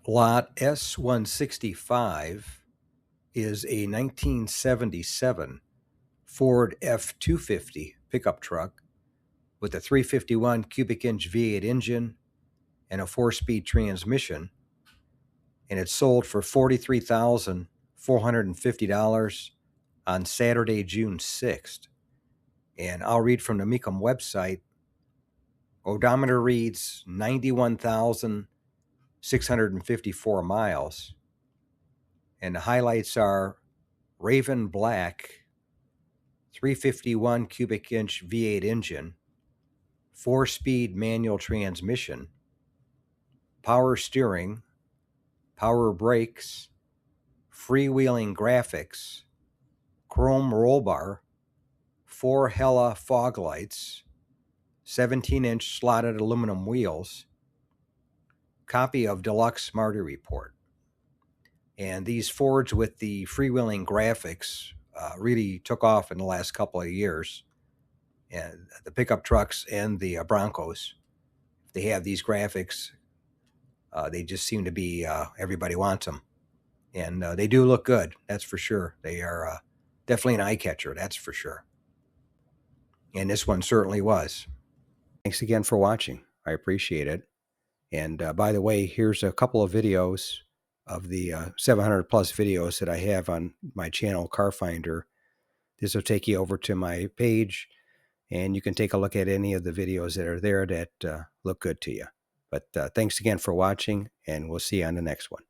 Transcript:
Lot S165 is a 1977 Ford F-250 pickup truck with a 351 cubic inch V8 engine and a 4-speed transmission, and it sold for $43,450 on Saturday, June 6th. And I'll read from the Mecum website. Odometer reads 91,654 miles. And the highlights are Raven Black, 351 cubic inch V8 engine, 4-speed manual transmission, power steering, power brakes, freewheeling graphics, chrome roll bar, 4 Hella fog lights, 17-inch slotted aluminum wheels, copy of Deluxe Marty Report. And these Fords with the freewheeling graphics really took off in the last couple of years. And the pickup trucks and the Broncos, if they have these graphics, they just seem to be, everybody wants them. And they do look good, that's for sure. They are definitely an eye catcher, that's for sure. And this one certainly was. Thanks again for watching. I appreciate it. And by the way, here's a couple of videos of the 700 plus videos that I have on my channel, Car Finder. This will take you over to my page, and you can take a look at any of the videos that are there that look good to you. But thanks again for watching, and we'll see you on the next one.